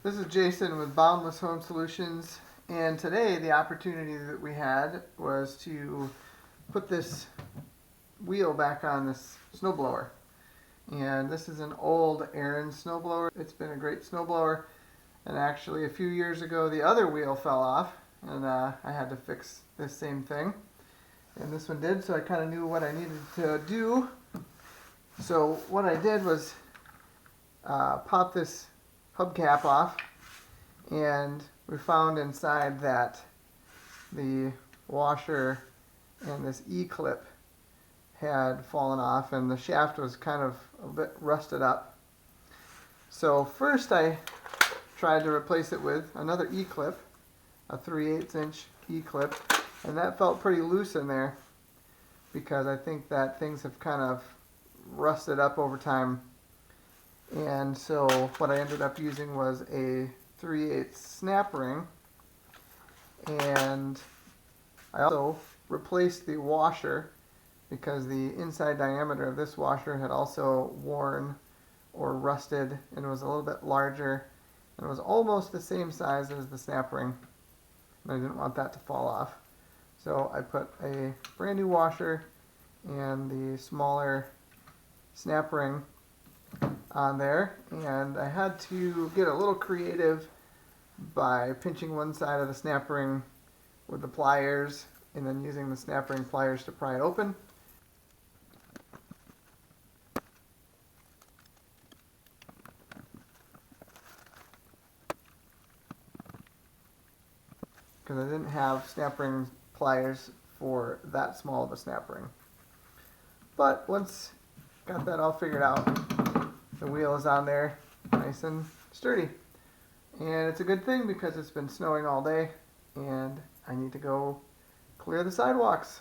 This is Jason with Boundless Home Solutions, and today the opportunity that we had was to put this wheel back on this snowblower. And this is an old Ariens snowblower. It's been a great snowblower, and actually a few years ago the other wheel fell off, and I had to fix this same thing. And this one did, so I kind of knew what I needed to do. So what I did was pop this hubcap off, and we found inside that the washer and this E-clip had fallen off, and the shaft was kind of a bit rusted up. So first I tried to replace it with another E-clip, a 3/8 inch E-clip, and that felt pretty loose in there because I think that things have kind of rusted up over time. And so what I ended up using was a 3/8 snap ring, and I also replaced the washer because the inside diameter of this washer had also worn or rusted and was a little bit larger, and it was almost the same size as the snap ring, and I didn't want that to fall off. So I put a brand new washer and the smaller snap ring on there, and I had to get a little creative by pinching one side of the snap ring with the pliers and then using the snap ring pliers to pry it open. Because I didn't have snap ring pliers for that small of a snap ring. But once got that all figured out, the wheel is on there nice and sturdy. And it's a good thing because it's been snowing all day and I need to go clear the sidewalks.